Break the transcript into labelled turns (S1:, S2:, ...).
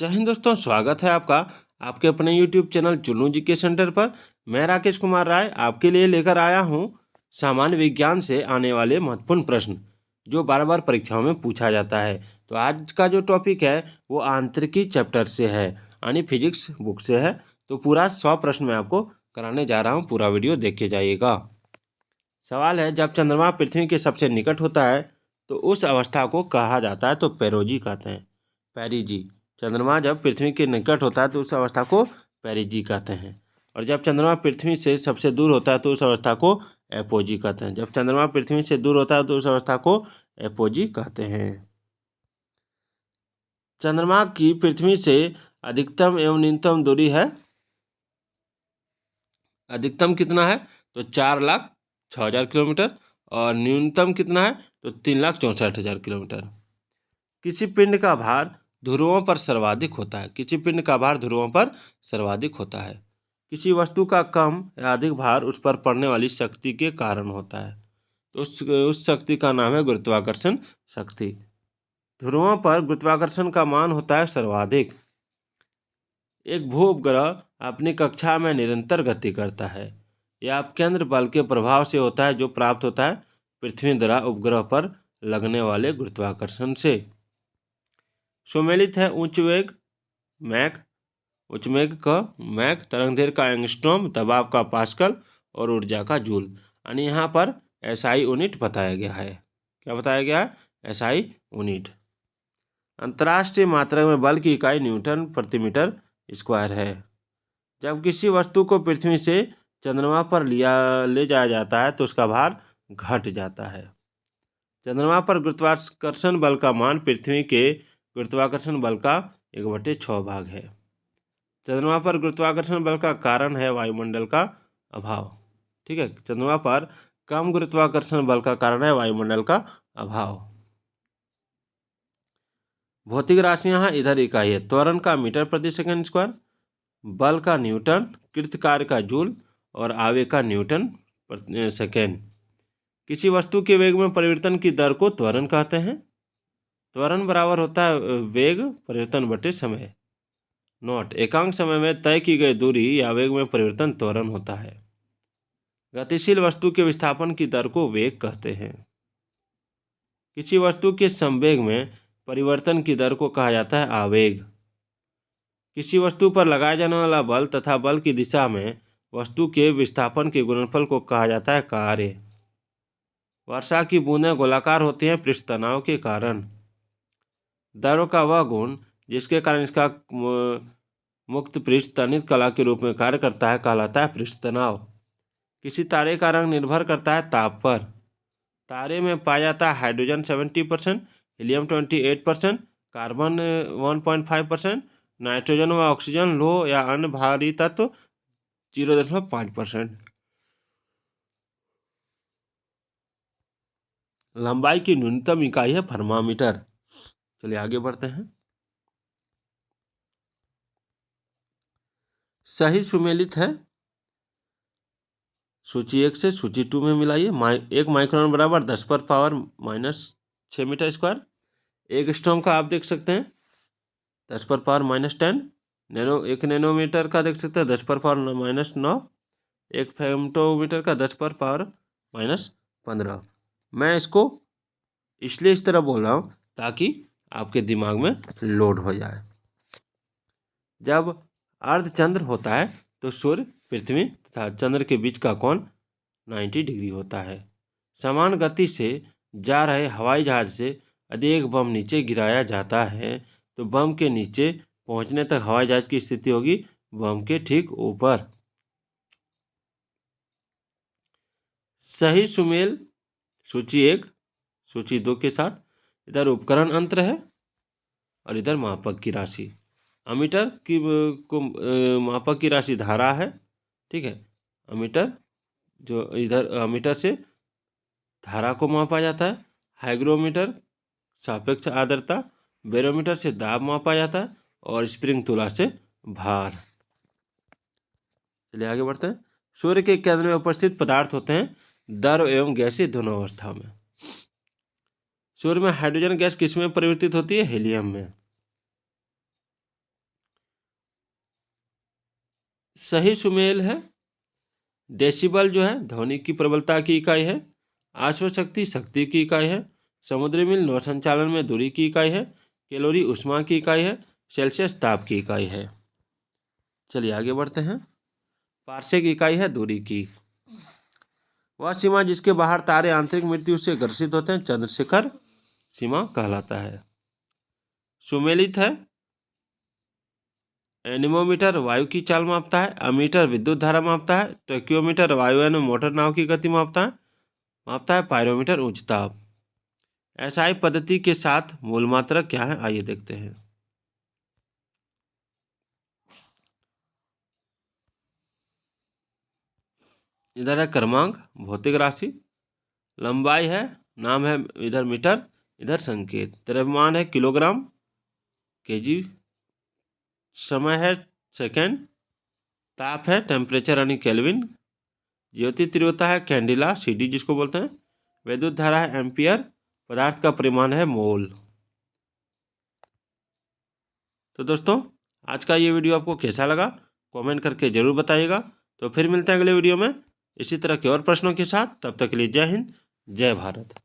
S1: जय हिंद दोस्तों, स्वागत है आपका आपके अपने YouTube चैनल चुन्नू जी के सेंटर पर। मैं राकेश कुमार राय आपके लिए लेकर आया हूँ सामान्य विज्ञान से आने वाले महत्वपूर्ण प्रश्न जो बार बार परीक्षाओं में पूछा जाता है। तो आज का जो टॉपिक है वो आंतरिकी चैप्टर से है, यानी फिजिक्स बुक से है। तो पूरा 100 प्रश्न मैं आपको कराने जा रहा हूँ, पूरा वीडियो देख के जाइएगा। सवाल है, जब चंद्रमा पृथ्वी के सबसे निकट होता है तो उस अवस्था को कहा जाता है, तो पेरोजी कहते हैं। पेरिजी। चंद्रमा जब पृथ्वी के निकट होता है तो उस अवस्था को पेरिजी कहते हैं। और जब चंद्रमा पृथ्वी से सबसे दूर होता है तो उस अवस्था को एपोजी कहते हैं। जब चंद्रमा पृथ्वी से दूर होता है तो उस अवस्था को एपोजी कहते हैं। चंद्रमा की पृथ्वी से अधिकतम एवं न्यूनतम दूरी है। अधिकतम कितना है? तो 4,06,000 किलोमीटर। और न्यूनतम कितना है? तो 3,64,000 किलोमीटर। किसी पिंड का भार ध्रुवों पर सर्वाधिक होता है। किसी पिंड का भार ध्रुवों पर सर्वाधिक होता है। किसी वस्तु का कम या अधिक भार उस पर पड़ने वाली शक्ति के कारण होता है, तो उस शक्ति का नाम है गुरुत्वाकर्षण शक्ति। ध्रुवों पर गुरुत्वाकर्षण का मान होता है सर्वाधिक। एक भू उपग्रह अपनी कक्षा में निरंतर गति करता है। यह अपकेंद्र बल के प्रभाव से होता है जो प्राप्त होता है पृथ्वी द्वारा उपग्रह पर लगने वाले गुरुत्वाकर्षण से। सुमेलित है उच्च वेग मैक, उच्च वेग का मैक, तरंगदैर्घ्य का एंगस्ट्रॉम, दबाव का पास्कल और ऊर्जा का जूल। यानी यहाँ पर एसआई यूनिट बताया गया है। क्या बताया गया है? SI unit. अंतर्राष्ट्रीय मात्रक में बल की इकाई न्यूटन प्रति मीटर स्क्वायर है। जब किसी वस्तु को पृथ्वी से चंद्रमा पर ले जाया जाता है तो उसका भार घट जाता है। चंद्रमा पर गुरुत्वाकर्षण बल का मान पृथ्वी के गुरुत्वाकर्षण बल का 1/6 भाग है। चंद्रमा पर गुरुत्वाकर्षण बल का कारण है वायुमंडल का अभाव। ठीक है, चंद्रमा पर कम गुरुत्वाकर्षण बल का कारण है वायुमंडल का अभाव। भौतिक राशियां हैं, इधर इकाई है। त्वरण का मीटर प्रति सेकंड स्क्वायर, बल का न्यूटन, कृत कार्य का जूल और आवेग का न्यूटन प्रति सेकेंड। किसी वस्तु के वेग में परिवर्तन की दर को त्वरण कहते हैं। त्वरण बराबर होता है वेग परिवर्तन बटे समय। नोट: एकांक समय में तय की गई दूरी या वेग में परिवर्तन त्वरण होता है। गतिशील वस्तु के विस्थापन की दर को वेग कहते हैं। किसी वस्तु के संवेग में परिवर्तन की दर को कहा जाता है आवेग। किसी वस्तु पर लगाया जाने वाला बल तथा बल की दिशा में वस्तु के विस्थापन के गुणनफल को कहा जाता है कार्य। वर्षा की बूंदें गोलाकार होती हैं पृष्ठ तनाव के कारण। द्रव का वह गुण जिसके कारण इसका मुक्त पृष्ठ तनित कला के रूप में कार्य करता है कहलाता है पृष्ठ तनाव। किसी तारे का रंग निर्भर करता है ताप पर। तारे में पाया जाता है हाइड्रोजन 70%, हीलियम 28%, कार्बन 1.5%, नाइट्रोजन व ऑक्सीजन, लोह या अन्य भारी तत्व 0.5%। लंबाई की न्यूनतम इकाई है थर्मामीटर। चलिए आगे बढ़ते हैं। सही सुमेलित है सूची 1 से सूची 2 में मिलाइए। 1 माइक्रोन बराबर 10⁻⁻6 मीटर स्क्वायर। एक स्टोम का आप देख सकते हैं 10⁻⁻10। एक नैनोमीटर का देख सकते हैं 10⁻⁻9। एक फेमटोमीटर का 10⁻⁻15। मैं इसको इसलिए इस तरह बोल रहा हूँ ताकि आपके दिमाग में लोड हो जाए। जब अर्धचंद्र होता है तो सूर्य, पृथ्वी तथा चंद्र के बीच का कोण 90 डिग्री होता है। समान गति से जा रहे हवाई जहाज से यदि एक बम नीचे गिराया जाता है तो बम के नीचे पहुंचने तक हवाई जहाज की स्थिति होगी बम के ठीक ऊपर। सही सुमेल सूची 1 सूची 2 के साथ। इधर उपकरण अंतर है और इधर मापक की राशि। अमीटर की को मापक की राशि धारा है। ठीक है, अमीटर जो इधर अमीटर से धारा को मापा जाता है। हाइग्रोमीटर सापेक्ष आर्द्रता, बैरोमीटर से दाब मापा जाता है और स्प्रिंग तुला से भार। चलिए आगे बढ़ते हैं। सूर्य के केंद्र में उपस्थित पदार्थ होते हैं द्रव एवं गैसीय दोनों अवस्था में। सूर्य में हाइड्रोजन गैस किस में परिवर्तित होती है? हीलियम में। सही सुमेल है। डेसिबल जो है ध्वनि की प्रबलता की इकाई है। आश्वशक्ति शक्ति की इकाई है। समुद्री मील नौ संचालन में दूरी की इकाई है। कैलोरी ऊष्मा की इकाई है। सेल्सियस ताप की इकाई है। चलिए आगे बढ़ते हैं। पार्सेक इकाई है दूरी की। वह सीमा जिसके बाहर तारे आंतरिक मृत्यु से ग्रसित होते हैं चंद्रशेखर सीमा कहलाता है। सुमेलित है। एनीमोमीटर वायु की चाल मापता है। अमीटर विद्युत धारा मापता है। टैक्योमीटर वायुयान में मोटर नाव की गति मापता है। पायरोमीटर उच्च ताप। एसआई पद्धति के साथ मूल मात्रक क्या है, आइए देखते हैं। इधर है क्रमांक, भौतिक राशि। लंबाई है, नाम है इधर मीटर, इधर संकेत। द्रव्यमान है किलोग्राम, केजी। समय है सेकेंड। ताप है टेम्परेचर यानी केल्विन। ज्योति तीव्रता है कैंडिला, सीडी जिसको बोलते हैं। विद्युत धारा है एम्पियर। पदार्थ का परिमाण है मोल। तो दोस्तों आज का ये वीडियो आपको कैसा लगा कमेंट करके जरूर बताइएगा। तो फिर मिलते हैं अगले वीडियो में इसी तरह के और प्रश्नों के साथ। तब तक के लिए जय हिंद, जय भारत।